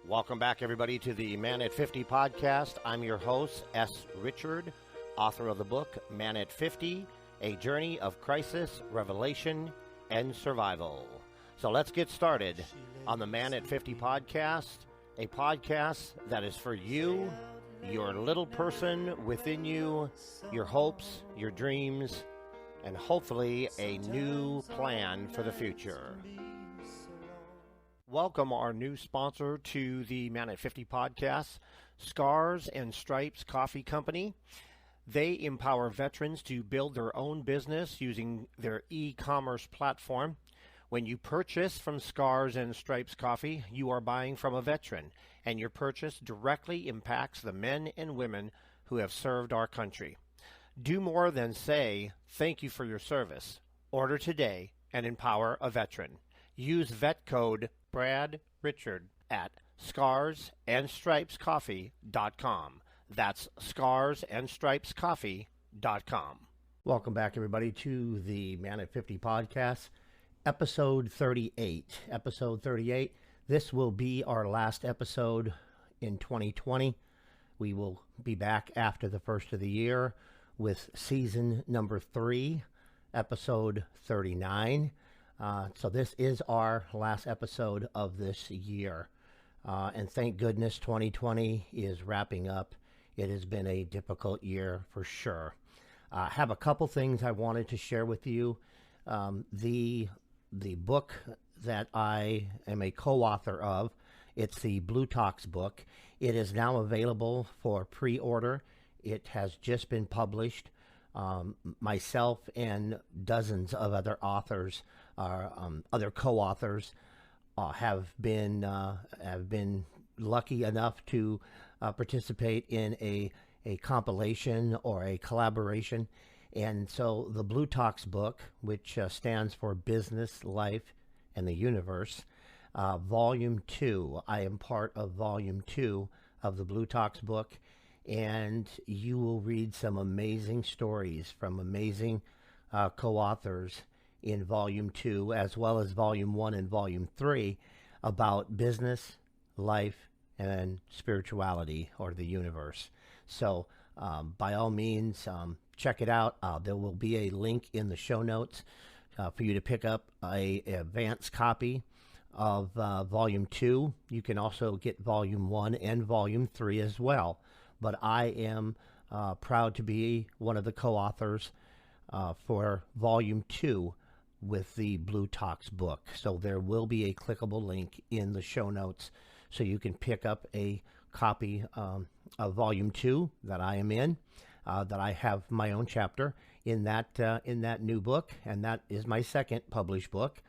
Welcome back, everybody, to the Man at 50 podcast. I'm your host, S. Richard, author of the book Man at 50, A Journey of Crisis, Revelation, and Survival. So let's get started on the Man at 50 podcast, a podcast that is for you, your little person within you, your hopes, your dreams, and hopefully a new plan for the future. Welcome our new sponsor to the Man at 50 podcast, Scars and Stripes Coffee Company. They empower veterans to build their own business using their e-commerce platform. When you purchase from Scars and Stripes Coffee, you are buying from a veteran, and your purchase directly impacts the men and women who have served our country. Do more than say, thank you for your service. Order today and empower a veteran. Use vet code Brad Richard at scarsandstripescoffee.com. That's scarsandstripescoffee.com. Welcome back, everybody, to the Man at 50 podcast, episode 38. Episode 38. This will be our last episode in 2020. We will be back after the first of the year with season number 3, episode 39. So this is our last episode of this year. And thank goodness 2020 is wrapping up. It has been a difficult year for sure. I have a couple things I wanted to share with you. The book that I am a co-author of, it's the Blue Talks book. It is now available for pre-order. It has just been published. Myself and dozens of other authors, other co-authors, have been lucky enough to participate in a compilation or a collaboration. And so the Blue Talks book, which stands for Business, Life, and the Universe, Volume 2. I am part of Volume 2 of the Blue Talks book. And you will read some amazing stories from amazing co-authors in Volume 2, as well as Volume 1 and Volume 3, about business, life, and spirituality, or the universe. So, by all means, check it out. There will be a link in the show notes for you to pick up an advanced copy of Volume 2. You can also get Volume 1 and Volume 3 as well. But I am proud to be one of the co-authors for Volume 2 with the Blue Talks book. So there will be a clickable link in the show notes so you can pick up a copy of Volume 2 that I am in, that I have my own chapter in that new book, and that is my second published book.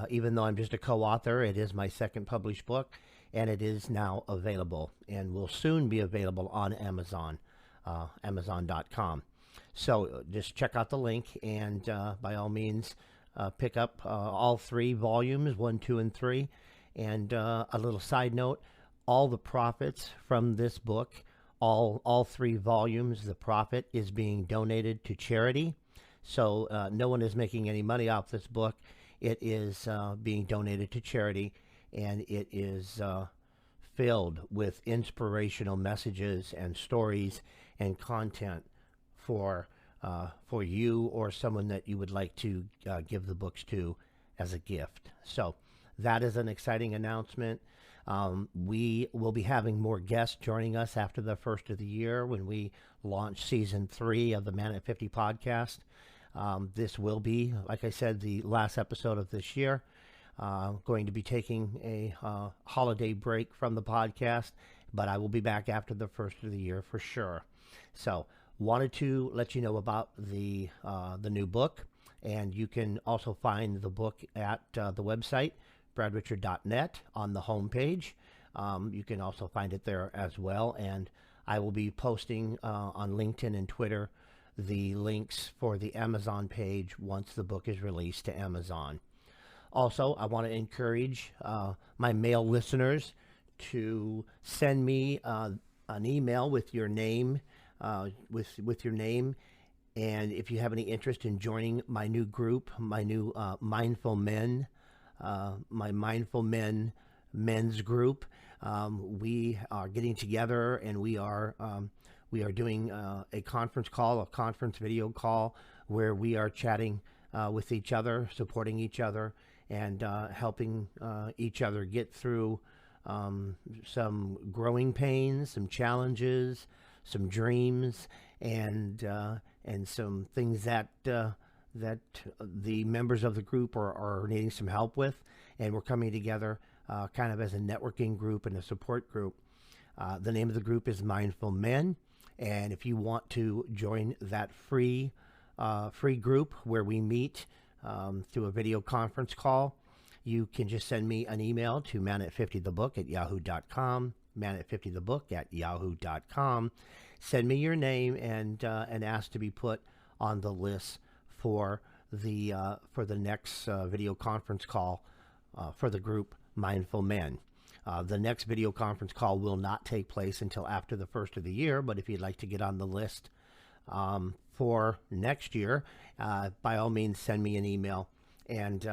Even though I'm just a co-author, it is my second published book. And it is now available and will soon be available on Amazon, Amazon.com. So just check out the link and by all means pick up all 3 volumes, 1, 2, and 3. And a little side note, all the profits from this book, all 3 volumes, the profit is being donated to charity. So no one is making any money off this book. It is being donated to charity. And it is filled with inspirational messages and stories and content for you or someone that you would like to give the books to as a gift. So that is an exciting announcement. We will be having more guests joining us after the first of the year when we launch Season 3 of the Man at 50 podcast. This will be, like I said, the last episode of this year. Going to be taking a holiday break from the podcast, but I will be back after the first of the year for sure. So wanted to let you know about the new book, and you can also find the book at the website, bradrichard.net, on the homepage. You can also find it there as well, and I will be posting on LinkedIn and Twitter the links for the Amazon page once the book is released to Amazon. Also, I want to encourage my male listeners to send me an email with your name, with your name, and if you have any interest in joining my new group, my new Mindful Men, my Mindful Men men's group. We are getting together, and we are doing a conference call, a conference video call, where we are chatting with each other, supporting each other, and helping each other get through some growing pains, some challenges, some dreams, and some things that the members of the group are needing some help with, and we're coming together kind of as a networking group and a support group. The name of the group is Mindful Men, and if you want to join that free group where we meet through a video conference call, you can just send me an email to manat50thebook@yahoo.com, manat50thebook@yahoo.com. Send me your name and ask to be put on the list for the next video conference call for the group Mindful Men. The next video conference call will not take place until after the first of the year, but if you'd like to get on the list for next year, by all means send me an email and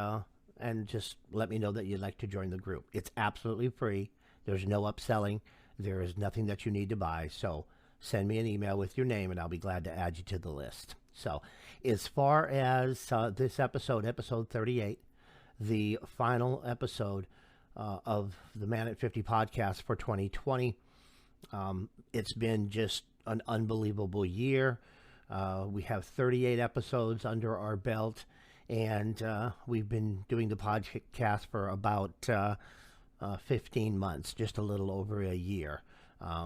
just let me know that you'd like to join the group. It's absolutely free. There's no upselling. There is nothing that you need to buy. So send me an email with your name, and I'll be glad to add you to the list. So as far as this episode 38, the final episode of the Man at 50 podcast for 2020, it's been just an unbelievable year. We have 38 episodes under our belt, and we've been doing the podcast for about 15 months, just a little over a year.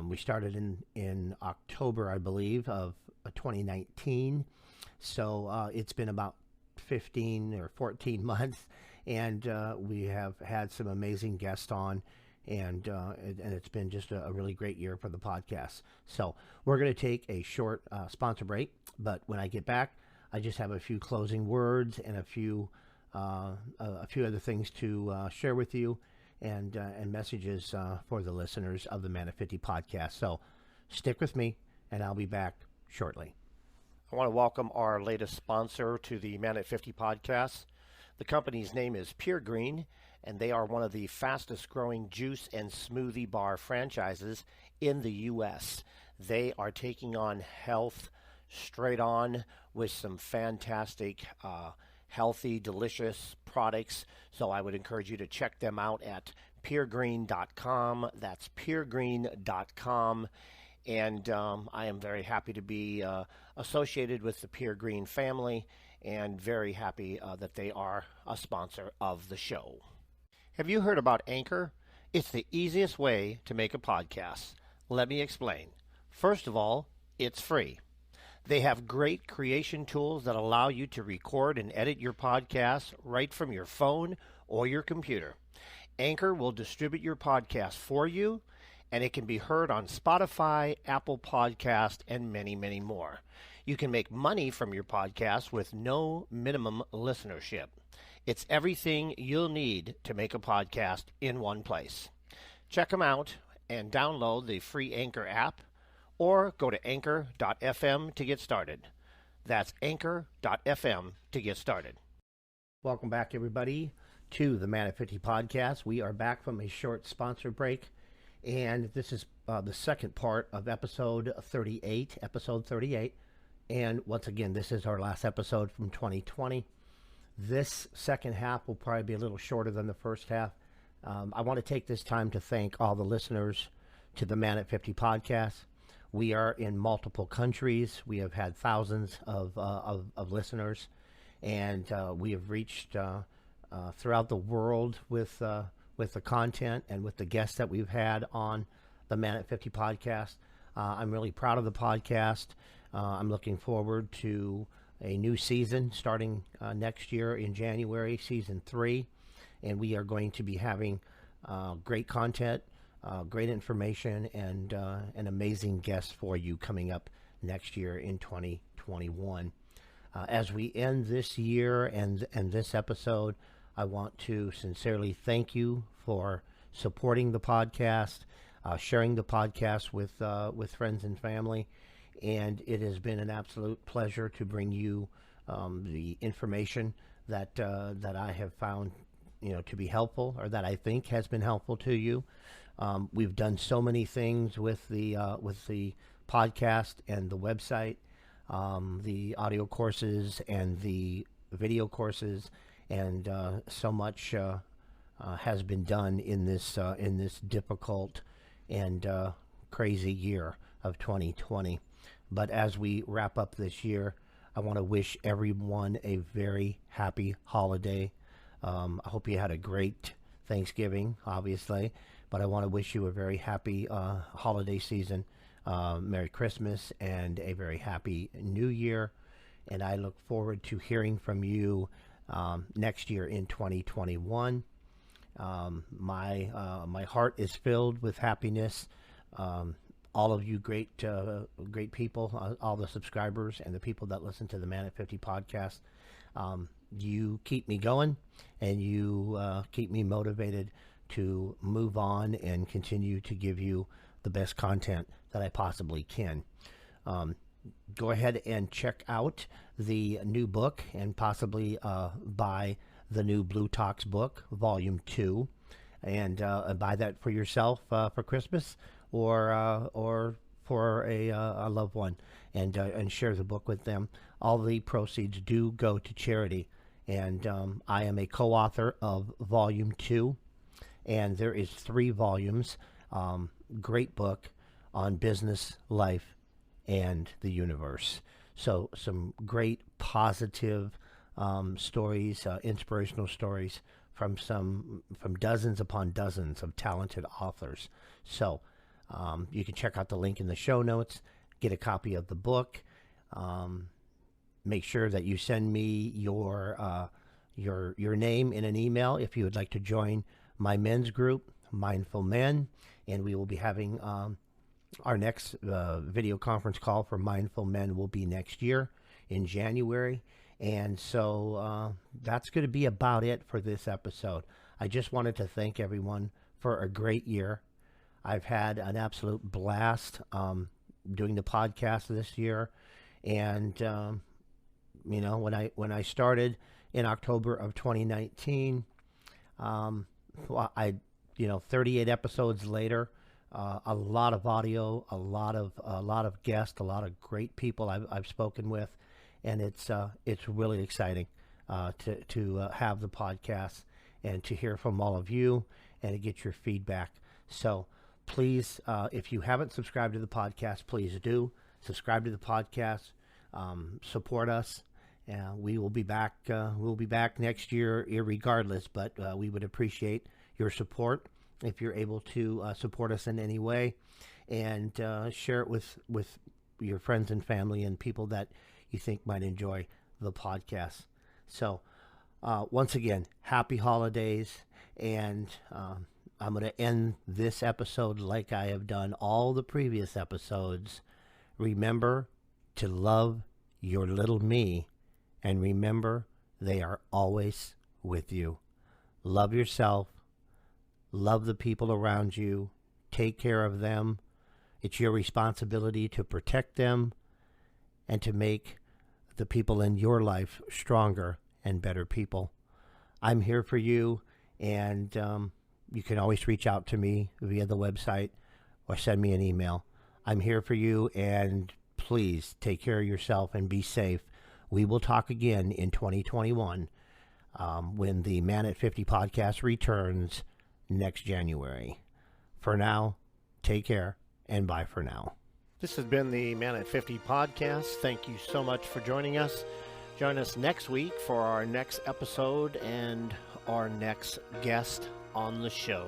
We started in October, I believe, of 2019. So it's been about 15 or 14 months, and we have had some amazing guests on, and it's been just a really great year for the podcast. So we're going to take a short sponsor break, but when I get back, I just have a few closing words and a few other things to share with you, and messages for the listeners of the Man at 50 podcast. So stick with me, and I'll be back shortly. I want to welcome our latest sponsor to the Man at 50 podcast. The company's name is Pure Green, and they are one of the fastest growing juice and smoothie bar franchises in the U.S. They are taking on health straight on with some fantastic, healthy, delicious products. So I would encourage you to check them out at puregreen.com. That's puregreen.com. And I am very happy to be associated with the Pure Green family, and very happy that they are a sponsor of the show. Have you heard about Anchor? It's the easiest way to make a podcast. Let me explain. First of all, it's free. They have great creation tools that allow you to record and edit your podcast right from your phone or your computer. Anchor will distribute your podcast for you, and it can be heard on Spotify, Apple Podcast, and many, many more. You can make money from your podcast with no minimum listenership. It's everything you'll need to make a podcast in one place. Check them out and download the free Anchor app, or go to anchor.fm to get started. That's anchor.fm to get started. Welcome back, everybody, to the Man at 50 podcast. We are back from a short sponsor break, and this is the second part of episode 38. And once again, this is our last episode from 2020. This second half will probably be a little shorter than the first half. I want to take this time to thank all the listeners to the Man at 50 podcast. We are in multiple countries. We have had thousands of listeners, and we have reached throughout the world with the content and with the guests that we've had on the Man at 50 podcast. I'm really proud of the podcast. I'm looking forward to a new season starting next year in January, season 3, and we are going to be having great content, great information, and amazing guests for you coming up next year in 2021. As we end this year and this episode, I want to sincerely thank you for supporting the podcast, sharing the podcast with friends and family, and it has been an absolute pleasure to bring you the information that I have found to be helpful, or that I think has been helpful to you. We've done so many things with the podcast and the website, the audio courses and the video courses, and so much has been done in this difficult and crazy year of 2020. But as we wrap up this year, I want to wish everyone a very happy holiday. I hope you had a great Thanksgiving, obviously, but I want to wish you a very happy holiday season, Merry Christmas, and a very happy New Year. And I look forward to hearing from you next year in 2021. My heart is filled with happiness. All of you great people, all the subscribers and the people that listen to the Man at 50 podcast, you keep me going, and you keep me motivated to move on and continue to give you the best content that I possibly can. Go ahead and check out the new book, and possibly buy the new Blue Talks book, Volume 2, and buy that for yourself for Christmas, or for a loved one, and share the book with them. All the proceeds do go to charity, and I am a co-author of Volume 2, and there is 3 volumes. Great book on business, life, and the universe. So some great positive stories, inspirational stories from dozens upon dozens of talented authors. So you can check out the link in the show notes, get a copy of the book. Make sure that you send me your name in an email if you would like to join my men's group, Mindful Men, and we will be having our next video conference call for Mindful Men will be next year in January. And so that's going to be about it for this episode. I just wanted to thank everyone for a great year. I've had an absolute blast doing the podcast this year. And, you know, when I started in October of 2019, 38 episodes later, a lot of audio, a lot of guests, a lot of great people I've spoken with, and it's really exciting to have the podcast and to hear from all of you and to get your feedback. So please, if you haven't subscribed to the podcast, please do subscribe to the podcast. Support us. We will be back. We'll be back next year, irregardless. But we would appreciate your support if you're able to support us in any way, and share it with your friends and family and people that you think might enjoy the podcast. So once again, happy holidays, and I'm going to end this episode like I have done all the previous episodes. Remember to love your little me, and remember they are always with you. Love yourself. Love the people around you. Take care of them. It's your responsibility to protect them and to make the people in your life stronger and better people. I'm here for you, and you can always reach out to me via the website or send me an email. I'm here for you, and please take care of yourself and be safe. We will talk again in 2021 when the Man at 50 podcast returns next January. For now, take care, and bye for now. This has been the Man at 50 podcast. Thank you so much for joining us. Join us next week for our next episode and our next guest on the show.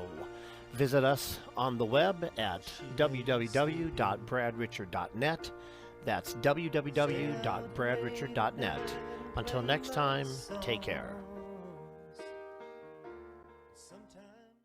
Visit us on the web at www.bradrichard.net. That's www.bradrichard.net. Until next time, take care.